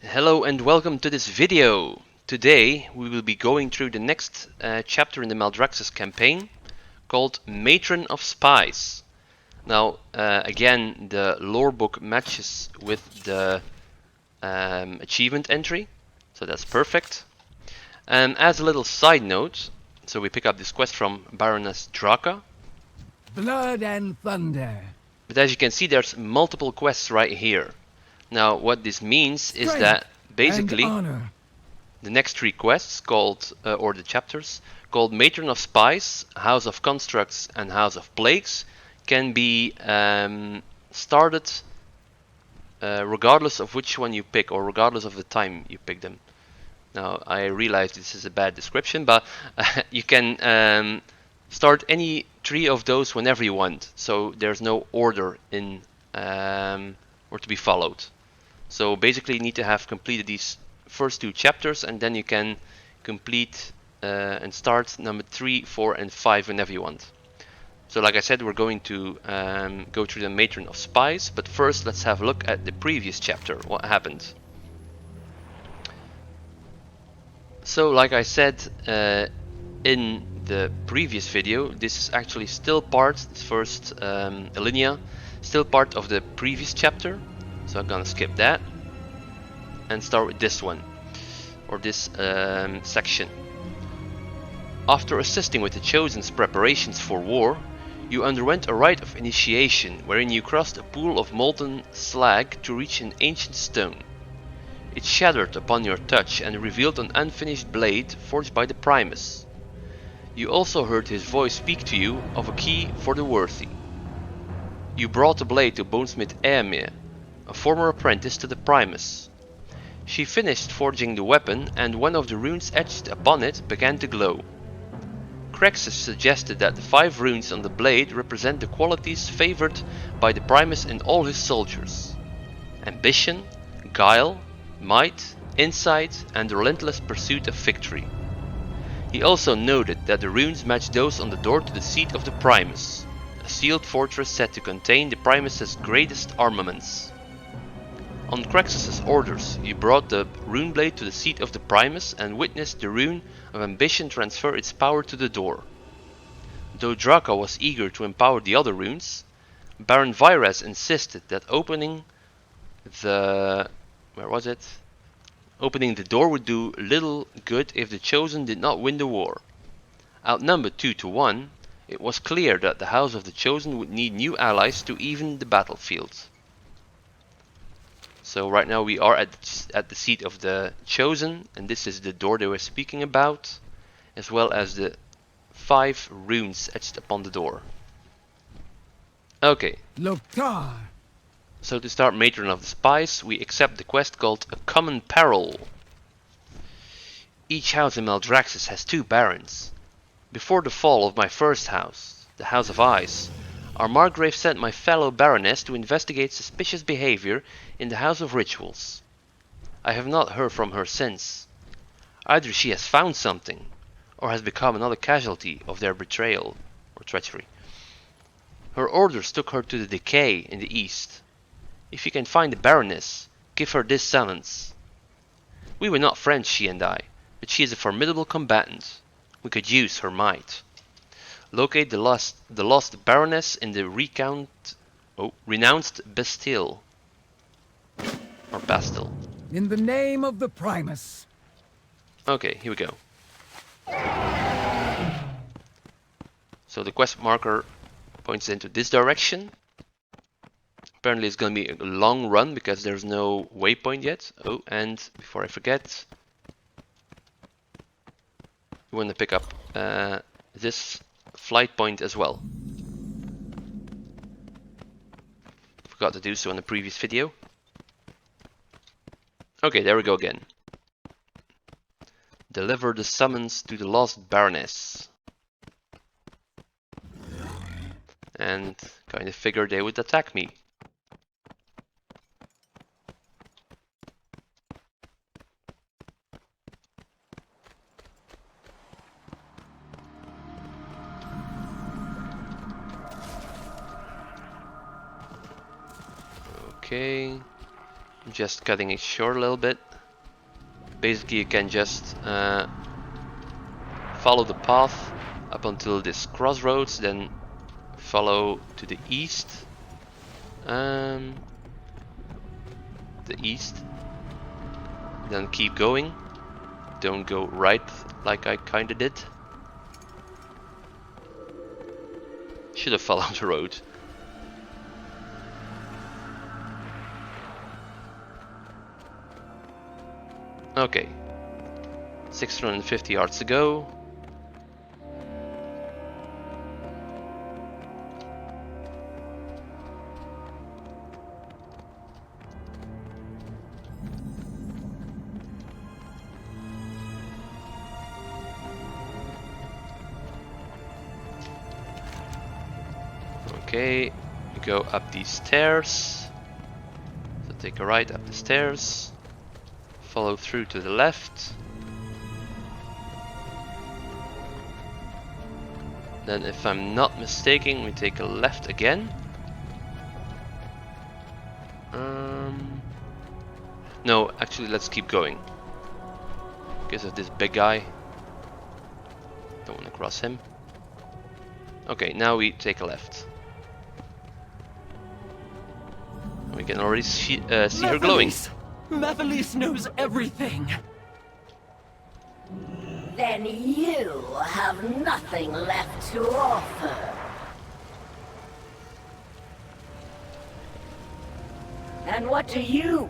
Hello and welcome to this video. Today we will be going through the next chapter in the Maldraxxus campaign called Matron of Spies. Now again the lore book matches with the achievement entry, so that's perfect. And as a little side note, so we pick up this quest from Baroness Draka. Blood and thunder. But as you can see, there's multiple quests right here. Now what this means is that basically the next three quests called, or the chapters, called Matron of Spies, House of Constructs and House of Plagues, can be started regardless of which one you pick or regardless of the time you pick them. Now I realize this is a bad description, but you can start any three of those whenever you want, so there's no order in or to be followed. So basically you need to have completed these first two chapters and then you can complete and start number 3, 4 and 5 whenever you want. So like I said, we're going to go through the Matron of Spies, but first let's have a look at the previous chapter, what happened. So like I said in the previous video, this is actually still part, this first alinea, still part of the previous chapter. So I'm gonna skip that and start with this one, or this section. After assisting with the Chosen's preparations for war, you underwent a rite of initiation wherein you crossed a pool of molten slag to reach an ancient stone. It shattered upon your touch and revealed an unfinished blade forged by the Primus. You also heard his voice speak to you of a key for the worthy. You brought the blade to bonesmith Aemir, a former apprentice to the Primus. She finished forging the weapon and one of the runes etched upon it began to glow. Crexus suggested that the 5 runes on the blade represent the qualities favored by the Primus in all his soldiers: ambition, guile, might, insight, and the relentless pursuit of victory. He also noted that the runes matched those on the door to the seat of the Primus, a sealed fortress said to contain the Primus's greatest armaments. On Crexus's orders, you brought the rune blade to the seat of the Primus and witnessed the rune of ambition transfer its power to the door. Though Draka was eager to empower the other runes, Baron Virez insisted that opening the door would do little good if the Chosen did not win the war. Outnumbered 2 to 1, it was clear that the House of the Chosen would need new allies to even the battlefield. So right now we are at the seat of the Chosen, and this is the door they were speaking about, as well as the 5 runes etched upon the door. Okay. Loktar. So to start Matron of the Spies, we accept the quest called A Common Peril. Each house in Maldraxxus has 2 barons. Before the fall of my first house, the House of Ice, our Margrave sent my fellow baroness to investigate suspicious behavior in the House of Rituals. I have not heard from her since. Either she has found something, or has become another casualty of their betrayal or treachery. Her orders took her to the Decay in the east. If you can find the Baroness, give her this summons. We were not friends, she and I, but she is a formidable combatant. We could use her might. Locate the lost Baroness in the renounced Bastille. Or Bastille. In the name of the Primus. Okay, here we go. So the quest marker points into this direction. Apparently it's going to be a long run because there's no waypoint yet. Oh, and before I forget, you want to pick up this flight point as well. Forgot to do so in the previous video. Okay, there we go again. Deliver the summons to the lost Baroness. And kind of figured they would attack me. Okay. I'm just cutting it short a little bit. Basically, you can just follow the path up until this crossroads, then follow to the east. The east. Then keep going. Don't go right like I kinda did. Should have followed the road. Okay. 650 yards to go. Okay, we go up these stairs. So take a right up the stairs. Follow through to the left. Then, if I'm not mistaken, we take a left again. No, actually, let's keep going. Because of this big guy. Don't want to cross him. Okay, now we take a left. We can already see her glowing. Mephiles knows everything. Then you have nothing left to offer. And what do you?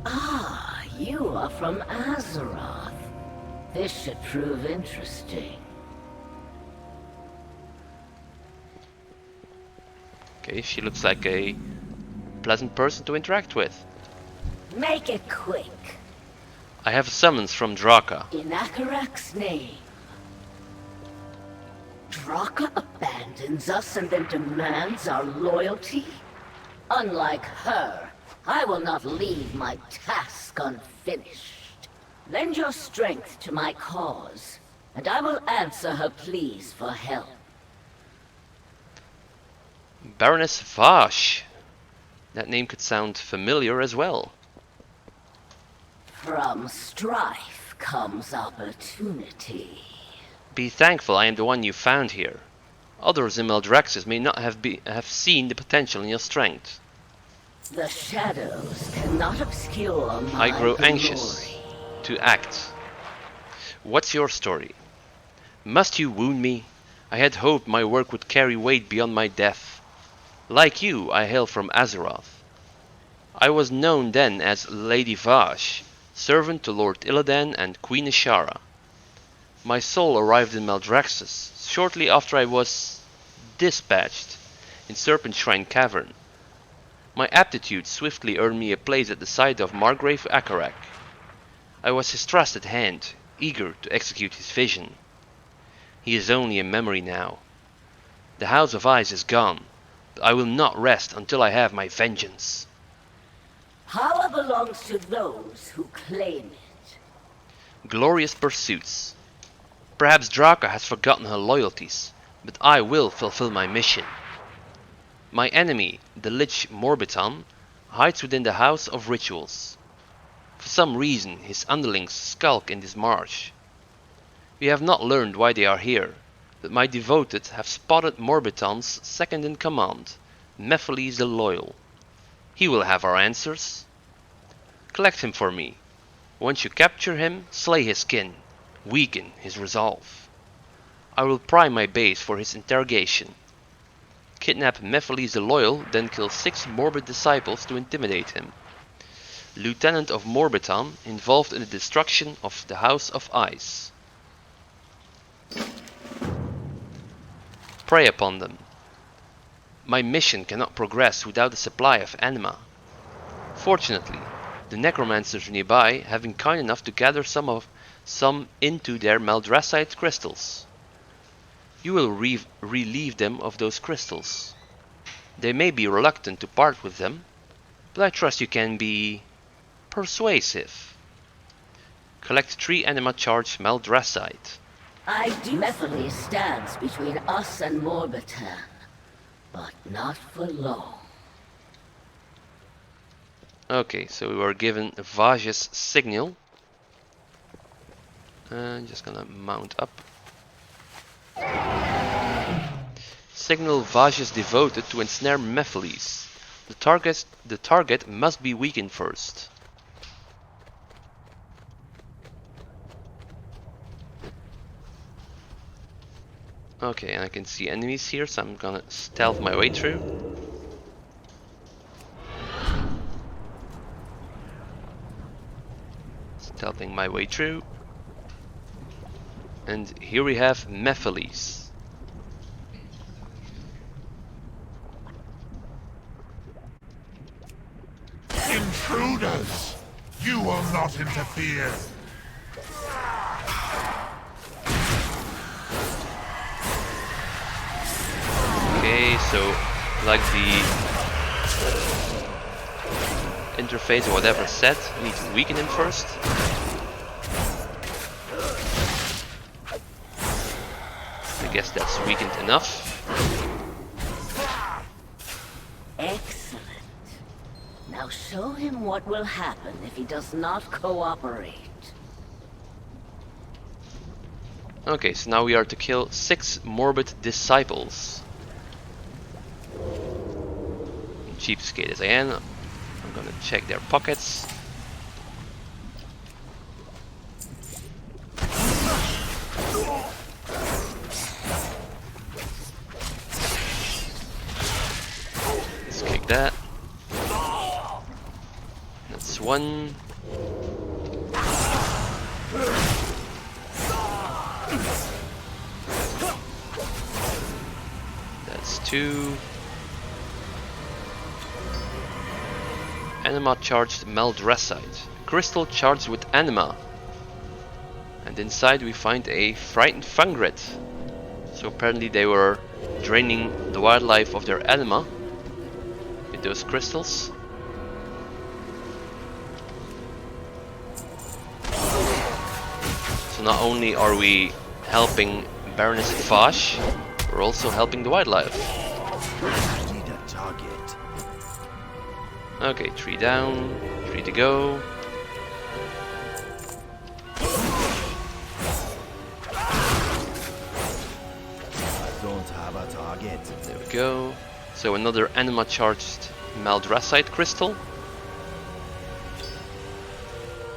Ah, you are from Azeroth. This should prove interesting. Okay, she looks like a pleasant person to interact with. Make it quick. I have a summons from Draka. In Akarak's name. Draka abandons us and then demands our loyalty? Unlike her, I will not leave my task unfinished. Lend your strength to my cause, and I will answer her pleas for help. Baroness Vash. That name could sound familiar as well. From strife comes opportunity. Be thankful I am the one you found here. Others in Maldraxxus may not have seen the potential in your strength. The shadows cannot obscure my I grow glory. anxious to act. What's your story? Must you wound me? I had hoped my work would carry weight beyond my death. Like you, I hail from Azeroth. I was known then as Lady Vash, servant to Lord Illidan and Queen Ishara. My soul arrived in Maldraxxus shortly after I was dispatched in Serpent Shrine Cavern. My aptitude swiftly earned me a place at the side of Margrave Akarak. I was his trusted hand, eager to execute his vision. He is only a memory now. The House of Ice is gone, but I will not rest until I have my vengeance. Power belongs to those who claim it. Glorious pursuits. Perhaps Draka has forgotten her loyalties, but I will fulfill my mission. My enemy, the Lich Morbiton, hides within the House of Rituals. For some reason, his underlings skulk in this marsh. We have not learned why they are here, but my devoted have spotted Morbiton's second in command, Mephiles the Loyal. He will have our answers. Collect him for me. Once you capture him, slay his kin, weaken his resolve. I will prime my base for his interrogation. Kidnap Mephiles the Loyal, then kill 6 Morbid disciples to intimidate him. Lieutenant of Morbiton involved in the destruction of the House of Ice. Prey upon them. My mission cannot progress without a supply of anima. Fortunately, the necromancers nearby have been kind enough to gather some into their Maldraxxus crystals. You will relieve them of those crystals. They may be reluctant to part with them, but I trust you can be persuasive. Collect 3 anima charged Maldraxxus. Mephiles stands between us and Morbiton, but not for long. Okay, so we were given Vaj's signal. Just gonna mount up. Signal Vaj's devoted to ensnare Mephiles. The target must be weakened first. Okay, and I can see enemies here, so I'm gonna stealth my way through. Stealthing my way through. And here we have Mephiles. Intruders! You will not interfere! Okay, so like the interface or whatever said, we need to weaken him first. I guess that's weakened enough. Excellent. Now show him what will happen if he does not cooperate. Okay, so now we are to kill 6 morbid disciples. Cheapskate as I am, I'm gonna check their pockets. Let's kick that. That's 1. That's 2. Anima charged Maldraxxus. Crystal charged with anima. And inside we find a frightened fungret. So apparently they were draining the wildlife of their anima with those crystals. So not only are we helping Baroness Vaj, we're also helping the wildlife. Okay, 3 down, 3 to go. Don't have a target. There we go. So another anima charged Maldraxxus crystal.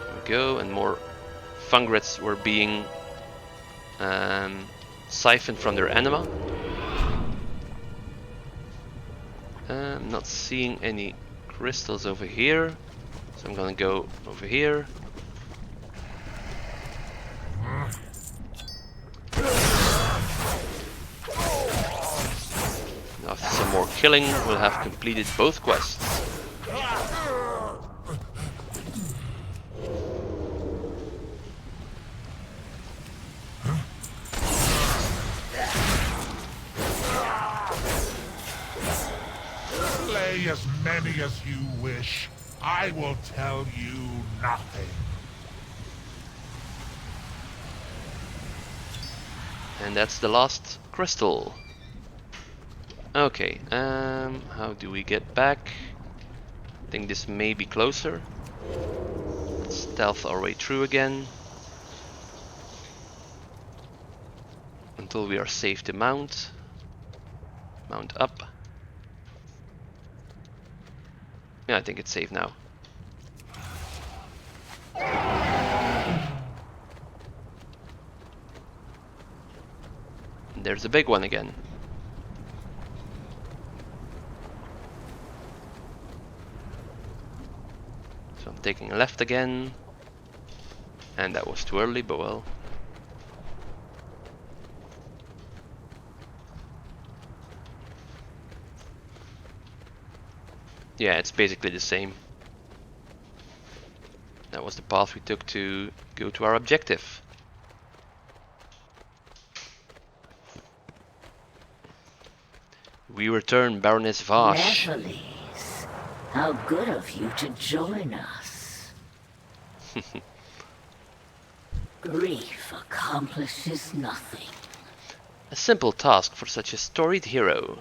There we go, and more fungrets were being siphoned from their anima. I'm not seeing any crystals over here, so I'm gonna go over here. After some more killing, we'll have completed both quests. Slay as many as you wish. I will tell you nothing. And that's the last crystal. Okay, how do we get back? I think this may be closer. Let's stealth our way through again. Until we are safe to mount. Mount up. Yeah, I think it's safe now. And there's a big one again. So I'm taking a left again. And that was too early, but well. Yeah, it's basically the same. That was the path we took to go to our objective. We return, Baroness Vaj. Mephiles, how good of you to join us. Grief accomplishes nothing. A simple task for such a storied hero.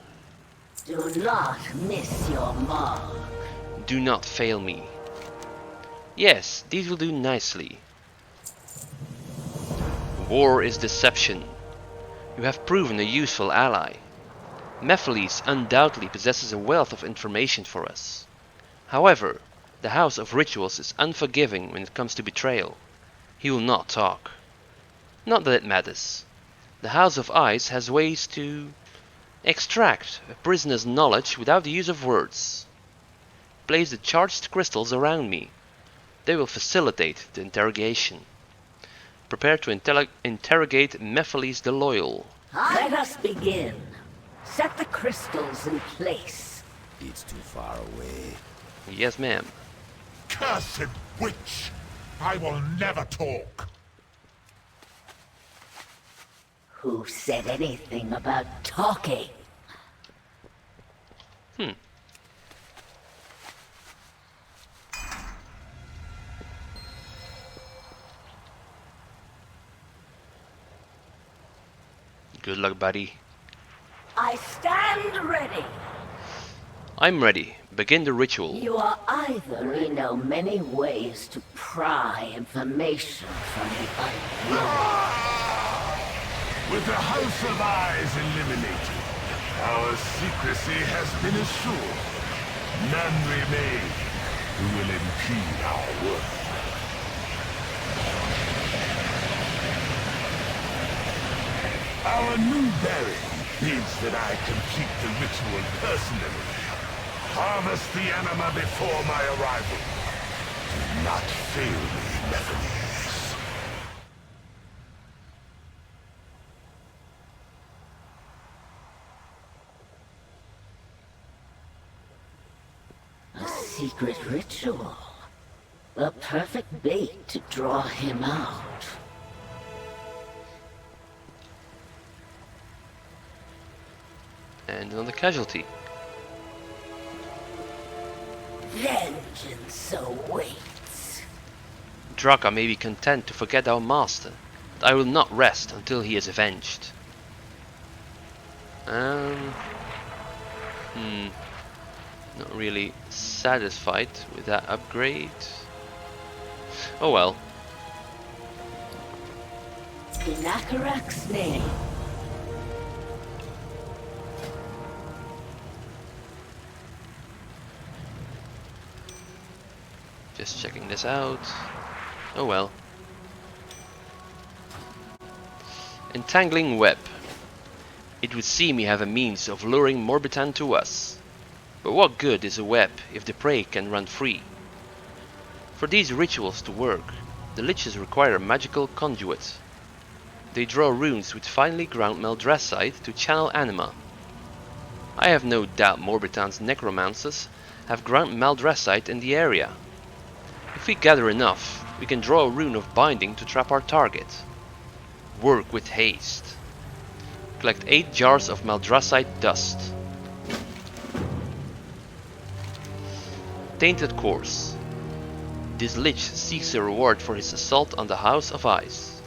Do not miss your mark. Do not fail me. Yes, these will do nicely. War is deception. You have proven a useful ally. Mephiles undoubtedly possesses a wealth of information for us. However, the House of Rituals is unforgiving when it comes to betrayal. He will not talk. Not that it matters. The House of Ice has ways to extract a prisoner's knowledge without the use of words. Place the charged crystals around me. They will facilitate the interrogation. Prepare to interrogate Mephiles the Loyal. Let us begin. Set the crystals in place. It's too far away. Yes, ma'am. Cursed witch! I will never talk. Who said anything about talking? Good luck, buddy. I stand ready. I'm ready. Begin the ritual. You are either. We know many ways to pry information from the unknown. With the House of Eyes eliminated, our secrecy has been assured. None remain who will impede our work. Our new bearing bids that I complete the ritual personally. Harvest the anima before my arrival. Do not fail me, Mephiles. A secret ritual. A perfect bait to draw him out. And another casualty. Vengeance awaits. Draka may be content to forget our master, but I will not rest until he is avenged. Not really satisfied with that upgrade. Oh well. In Akarak's name. Just checking this out. Oh well. Entangling web. It would seem we have a means of luring Morbitan to us. But what good is a web if the prey can run free? For these rituals to work, the liches require a magical conduit. They draw runes with finely ground Maldraxxus to channel anima. I have no doubt Morbitan's necromancers have ground Maldraxxus in the area. If we gather enough, we can draw a rune of binding to trap our target. Work with haste. Collect 8 jars of Maldraxxus dust. Tainted Course. This lich seeks a reward for his assault on the House of Ice.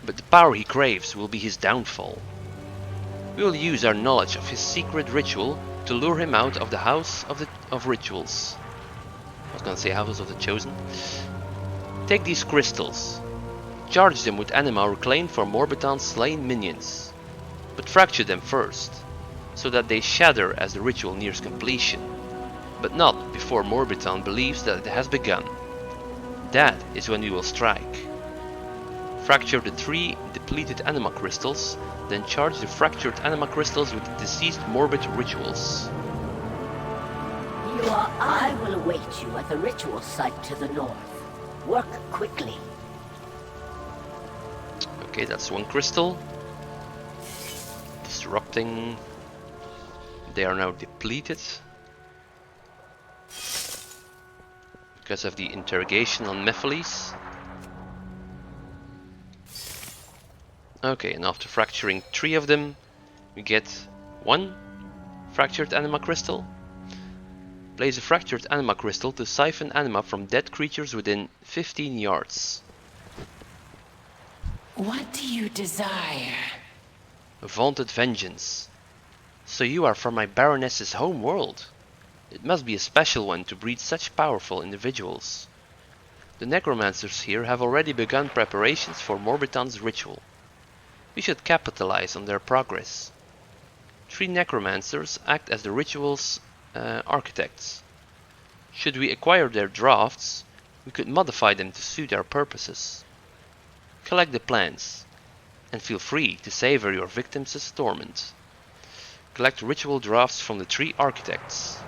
But the power he craves will be his downfall. We will use our knowledge of his secret ritual to lure him out of the House of Rituals. I was gonna say House of the Chosen. Take these crystals. Charge them with anima reclaimed for Morbitan's slain minions. But fracture them first, so that they shatter as the ritual nears completion. But not before Morbitan believes that it has begun. That is when we will strike. Fracture the 3 depleted anima crystals, then charge the fractured anima crystals with the deceased morbid rituals. I will await you at the ritual site to the north. Work quickly. Okay, that's 1 crystal. Disrupting. They are now depleted. Because of the interrogation on Mephiles. Okay, and after fracturing 3 of them, we get 1 fractured anima crystal. Place a fractured anima crystal to siphon anima from dead creatures within 15 yards. What do you desire? Vaunted vengeance. So you are from my Baroness's home world. It must be a special one to breed such powerful individuals. The necromancers here have already begun preparations for Morbitan's ritual. We should capitalize on their progress. 3 necromancers act as the ritual's architects. Should we acquire their drafts, we could modify them to suit our purposes. Collect the plans, and feel free to savor your victims' torment. Collect ritual drafts from the 3 architects.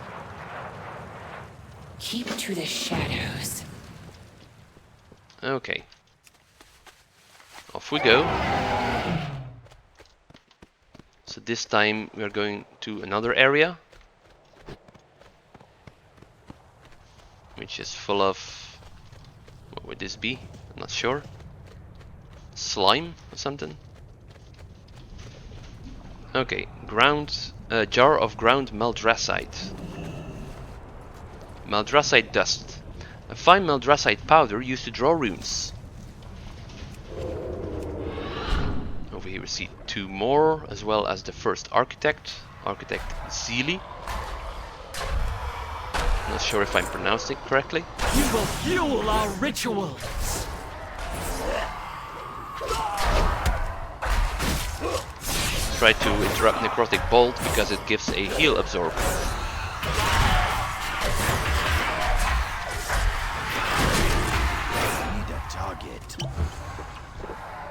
Keep to the shadows. Okay. Off we go. So this time we are going to another area, which is full of, what would this be? I'm not sure. Slime or something. Okay, jar of ground Maldraxxite. Maldraxxite dust. A fine Maldraxxite powder used to draw runes. Over here we see 2 more, as well as the first architect, Architect Zeely. Not sure if I'm pronouncing it correctly. You will fuel our rituals. Try to interrupt Necrotic Bolt because it gives a heal absorb. Need a target.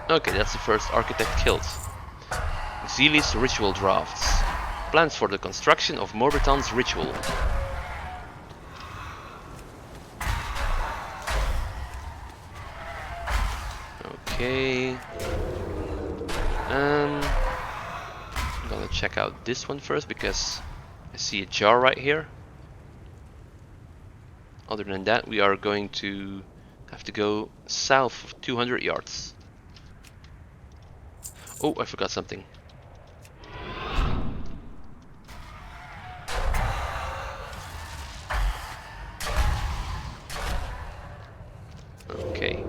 Okay, that's the first architect killed. Zeely's ritual drafts. Plans for the construction of Morbitan's ritual. Okay. I'm gonna check out this one first because I see a jar right here. Other than that, we are going to have to go south of 200 yards. Oh, I forgot something. Okay.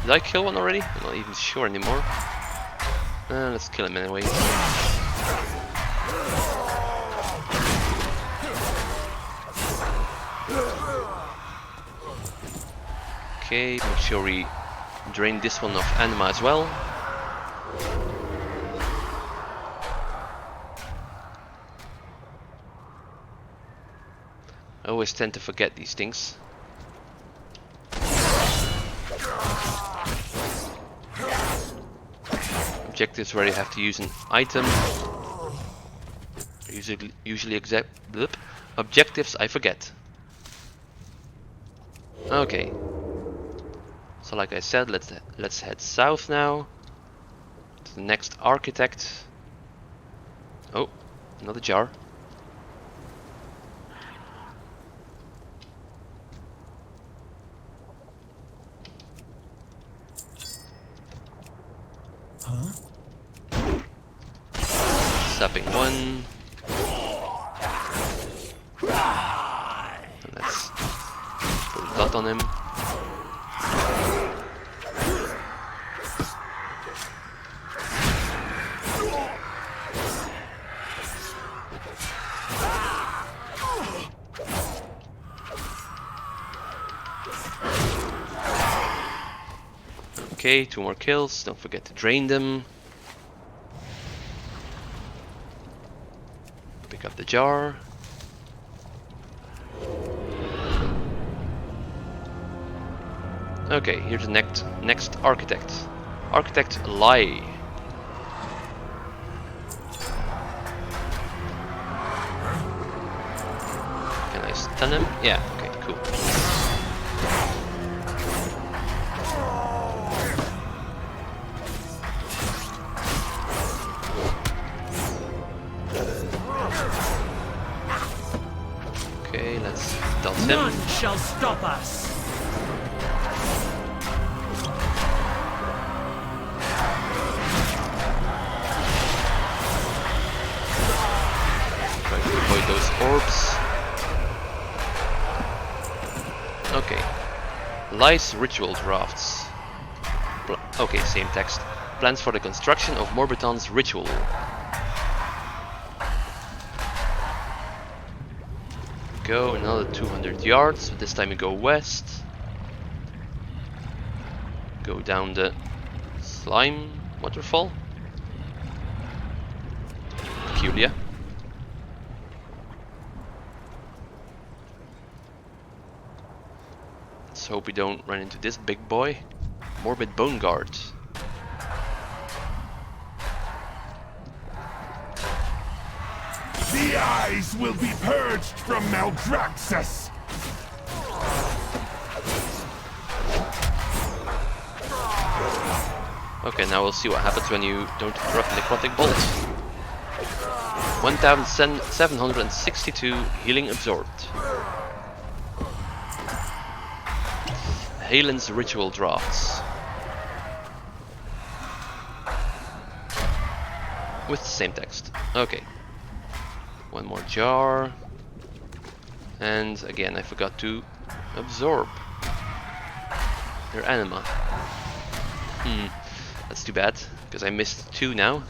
Did I kill one already? I'm not even sure anymore. Let's kill him anyway. Okay, make sure we drain this one of anima as well. I always tend to forget these things. Objectives where you have to use an item. Usually objectives I forget. Okay. So like I said, let's head south now to the next architect. Oh, another jar. Huh? Sapping one. And let's put a dot on him. Okay, 2 more kills. Don't forget to drain them. Pick up the jar. Okay, here's the next architect. Architect Lai. Can I stun him? Yeah, okay, cool. Okay, let's dot him. None shall stop us. Try to avoid those orbs. Okay. Lai's ritual drafts. Okay, same text. Plans for the construction of Morbitan's ritual. go, another 200 yards, so this time we go west. Go down the slime waterfall. Peculiar. Let's hope we don't run into this big boy. Morbid Bone Guard. The eyes will be purged from Maldraxxus! Okay, now we'll see what happens when you don't interrupt Necrotic Bolt. 1762 healing absorbed. Halen's ritual drafts. With the same text. Okay. One more jar. And again, I forgot to absorb their anima. That's too bad, because I missed 2 now.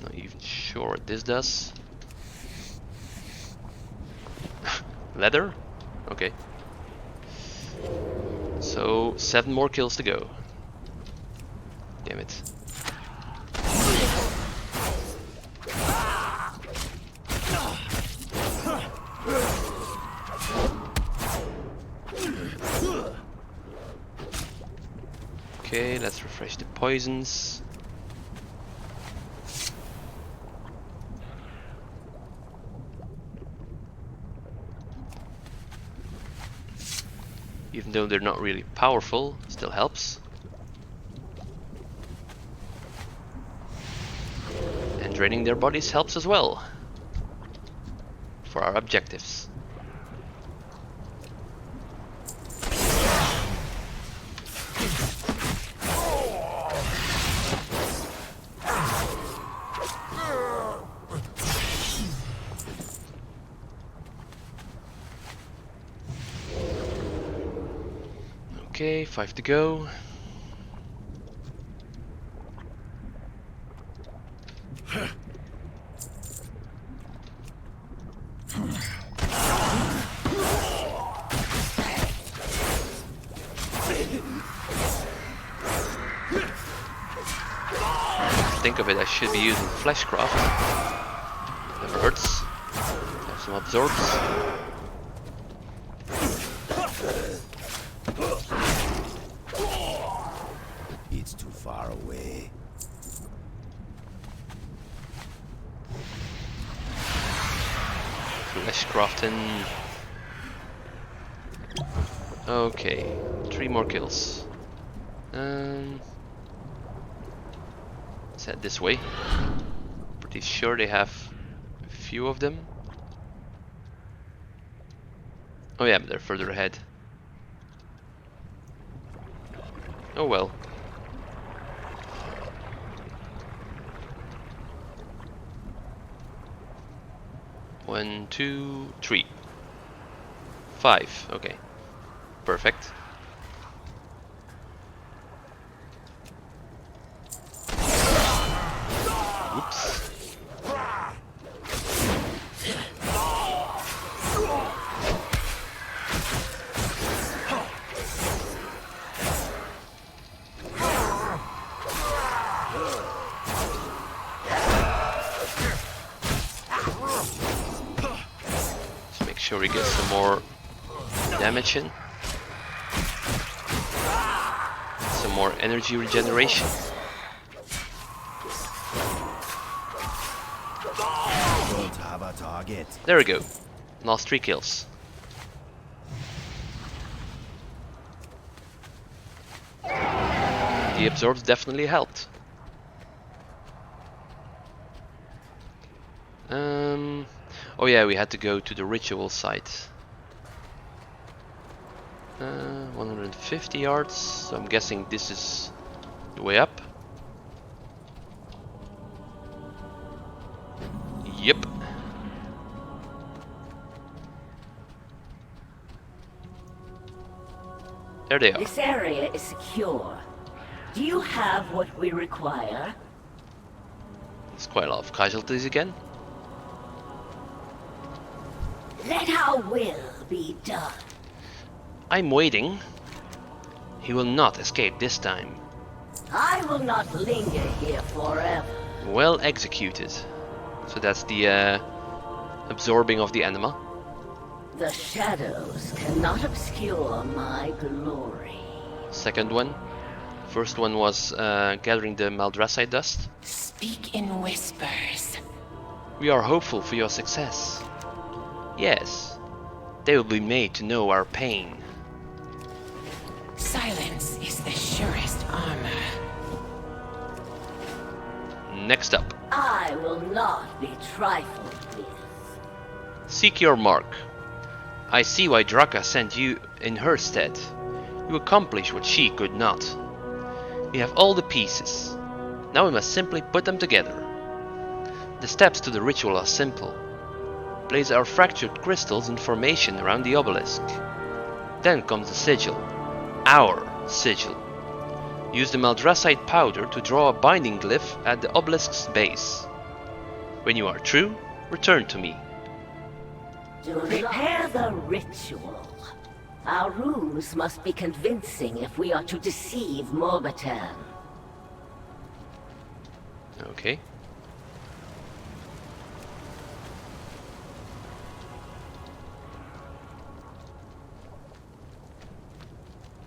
Not even sure what this does. Leather? Okay. So 7 more kills to go. Damn it. Okay, let's refresh the poisons. Even though they're not really powerful, still helps. And draining their bodies helps as well. For our objectives. Okay, 5 to go. Think of it, I should be using Fleshcraft. Never hurts. Have some absorbs. It's too far away. Fleshcrafting. Okay, 3 more kills. Let's head this way. Pretty sure they have a few of them. Oh yeah, but they're further ahead. Oh well. One, 2, 3. 5, okay. Perfect. Oops. Let's make sure we get some more damage in. Some more energy regeneration. Don't have a target. There we go. Last 3 kills. The absorbs definitely helped. Oh yeah, we had to go to the ritual site. 150 yards, so I'm guessing this is the way up. Yep. There they are. This area is secure. Do you have what we require? It's quite a lot of casualties again. Let our will be done. I'm waiting. He will not escape this time. I will not linger here forever. Well executed. So that's the absorbing of the anima. The shadows cannot obscure my glory. Second one. First one was gathering the Maldraxxus dust. Speak in whispers. We are hopeful for your success. Yes, they will be made to know our pain. Silence is the surest armor. Next up, I will not be trifled with. seek your mark. I see why Draka sent you in her stead. You accomplished what she could not. We have all the pieces. Now we must simply put them together. The steps to the ritual are simple. Place our fractured crystals in formation around the obelisk. Then comes the sigil. Our sigil. Use the Maldraxxus powder to draw a binding glyph at the obelisk's base. When you are through, return to me. To prepare the ritual. Our rooms must be convincing if we are to deceive Morbitan. Okay.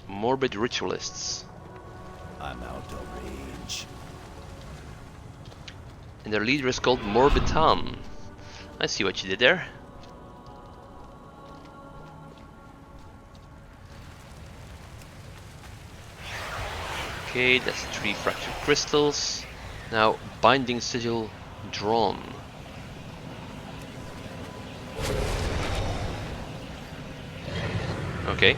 Morbid ritualists. I'm out of range. And their leader is called Morbitan. I see what you did there. Okay, that's 3 fractured crystals. Now, binding sigil drawn. Okay.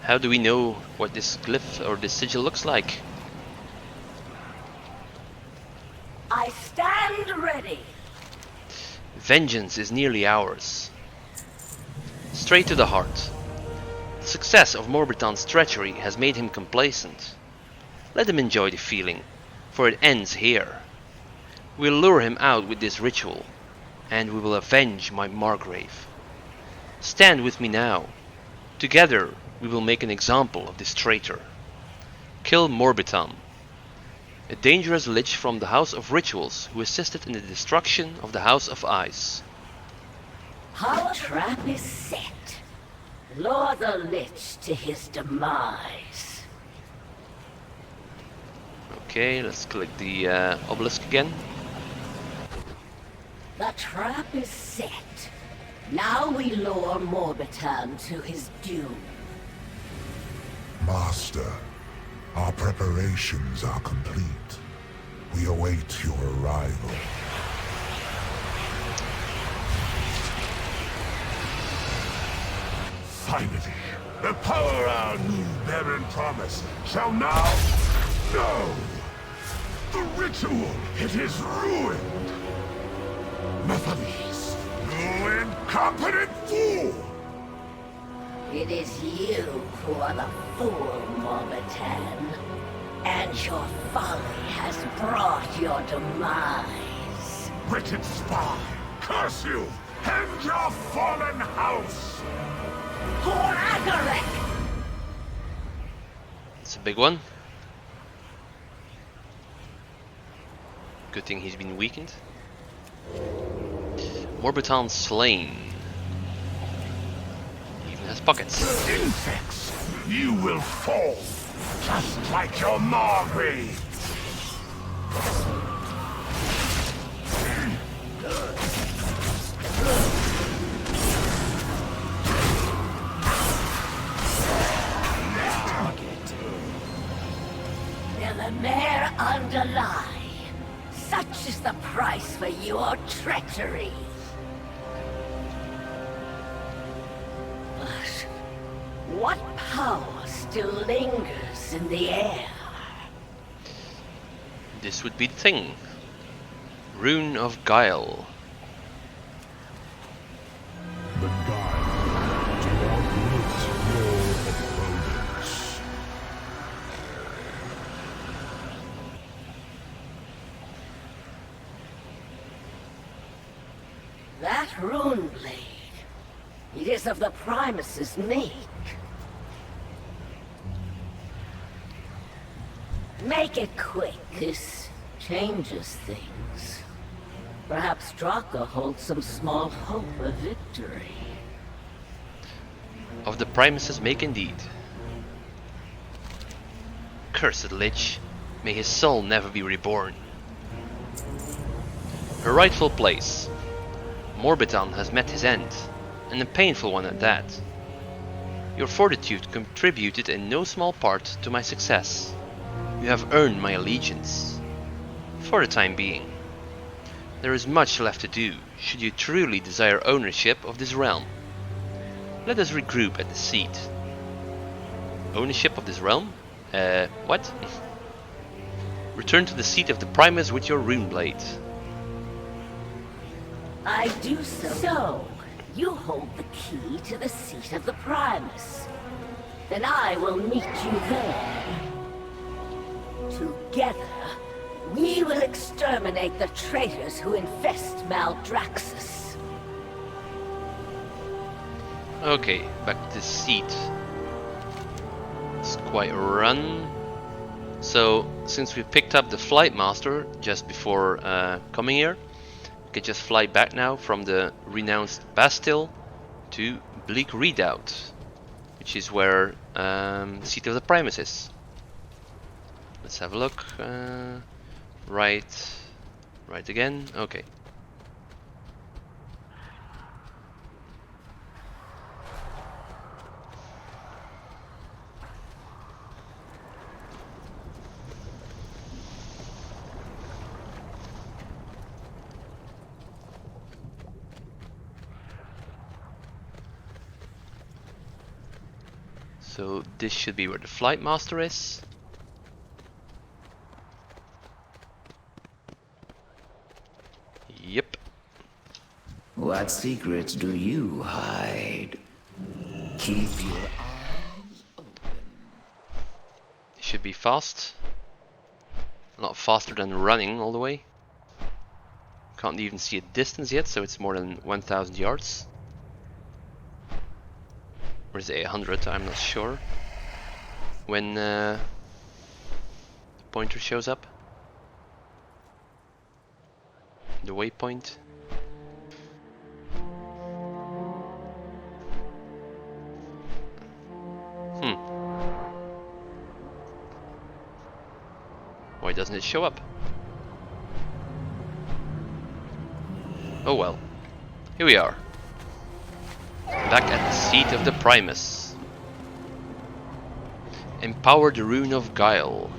How do we know what this glyph or this sigil looks like? I stand ready. Vengeance is nearly ours. Straight to the heart. The success of Morbitan's treachery has made him complacent. Let him enjoy the feeling, for it ends here. We'll lure him out with this ritual, and we will avenge my Margrave. Stand with me now. Together we will make an example of this traitor. Kill Morbitan, a dangerous lich from the House of Rituals who assisted in the destruction of the House of Ice. Our trap is set. Lure the Lich to his demise. Okay, let's click the obelisk again. The trap is set. Now we lure Morbitan to his doom. Master, our preparations are complete. We await your arrival. Finally, the power our new Baron promised shall now... No! The ritual, it is ruined! Nephilis, you incompetent fool! It is you who are the fool, Morbitan. And your folly has brought your demise. Wicked spy, curse you, and your fallen house! For Agarek! It's a big one. Good thing he's been weakened. Morbitan slain. Even has pockets. Insects, you will fall, just like your Margrave. Will the mare underlie? Such is the price for your treachery. But what power still lingers in the air? This would be the thing. Rune of Guile. The guile to outwit your opponents. rune blade. It is of the Primus's make. Make it quick. This changes things. Perhaps Draka holds some small hope of victory. Of the Primus's make indeed. Cursed Lich, may his soul never be reborn. Her rightful place. Morbiton has met his end, and a painful one at that. Your fortitude contributed in no small part to my success. You have earned my allegiance. For the time being. There is much left to do, should you truly desire ownership of this realm. Let us regroup at the seat. Ownership of this realm? What? Return to the seat of the Primus with your rune blade. I do so. So, you hold the key to the seat of the Primus. Then I will meet you there. Together, we will exterminate the traitors who infest Maldraxxus. Okay, back to the seat. It's quite a run. So, since we picked up the Flight Master just before coming here, we can just fly back now from the renounced Bastille to Bleak Redoubt, which is where the seat of the Primus is. Let's have a look. Right again. Okay. So this should be where the Flight Master is. Yep. What secrets do you hide? Keep your eyes open. It should be fast. A lot faster than running all the way. Can't even see a distance yet, so it's more than 1,000 yards. Or is it 800? I'm not sure. When the pointer shows up. The waypoint. Why doesn't it show up? Oh well. Here we are. Back at the seat of the Primus. Empower the rune of Guile.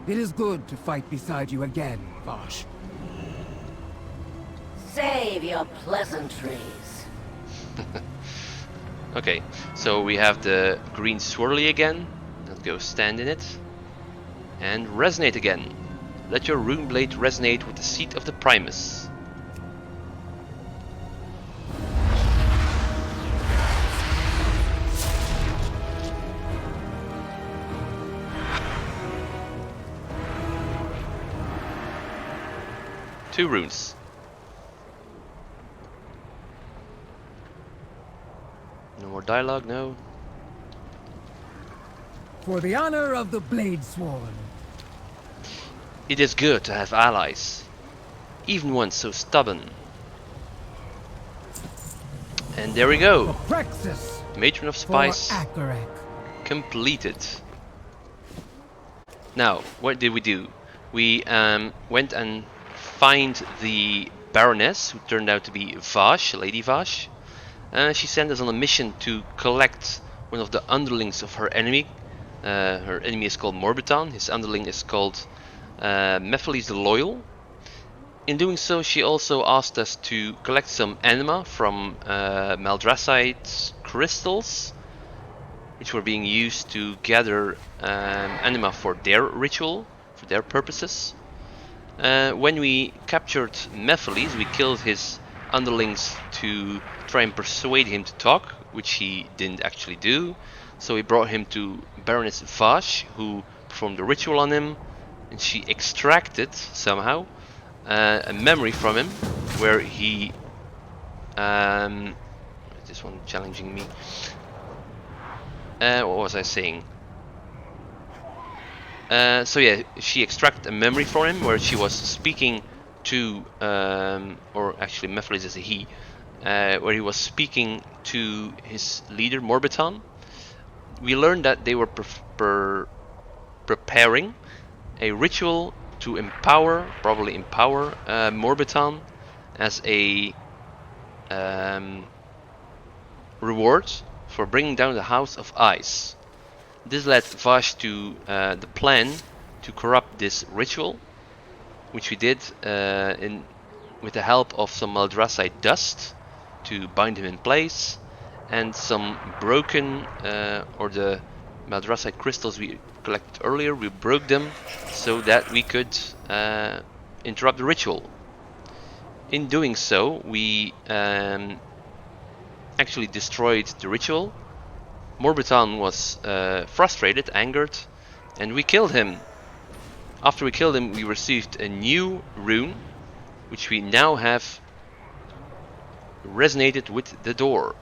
It is good to fight beside you again, Vash. Save your pleasantries. Okay, so we have the green swirly again. Let's go stand in it. And resonate again. Let your rune blade resonate with the seat of the Primus. Two runes. No more dialogue, no. For the honor of the Blade Sworn. It is good to have allies, even one so stubborn. And there we go. Praxis Matron of for Spies Akarek. completed. Now, what did we do? We went and find the Baroness, who turned out to be Vash, Lady Vash. She sent us on a mission to collect one of the underlings of her enemy. Her enemy is called Morbiton. His underling is called Mephiles the Loyal. In doing so, she also asked us to collect some anima from Maldraxxus crystals, which were being used to gather anima for their ritual, for their purposes. When we captured Mephiles, we killed his underlings to try and persuade him to talk, which he didn't actually do. So we brought him to Baroness Vash, who performed the ritual on him, and she extracted somehow a memory from him where he this one challenging me. What was I saying? So yeah, she extracted a memory from him where she was speaking to, or actually Mephiles is a he, where he was speaking to his leader Morbiton. We learned that they were preparing a ritual to empower, probably empower Morbiton as a reward for bringing down the House of Ice. This led Vash to the plan to corrupt this ritual, which we did with the help of some Maldraxxus dust to bind him in place, and some broken, or the Maldraxxus crystals we collected earlier, we broke them so that we could interrupt the ritual. In doing so, we actually destroyed the ritual. Morbiton was frustrated, angered, and we killed him. After we killed him, we received a new rune, which we now have resonated with the door.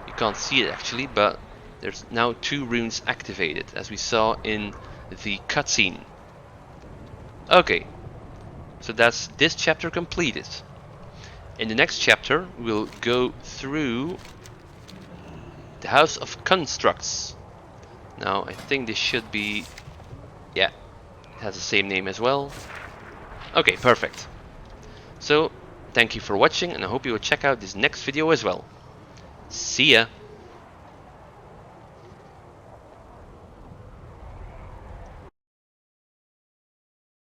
You can't see it actually, but there's now 2 runes activated, as we saw in the cutscene. Okay, so that's this chapter completed. In the next chapter, we'll go through the House of Constructs. Now, I think this should be... yeah, it has the same name as well. Okay, perfect. So, thank you for watching, and I hope you will check out this next video as well. See ya!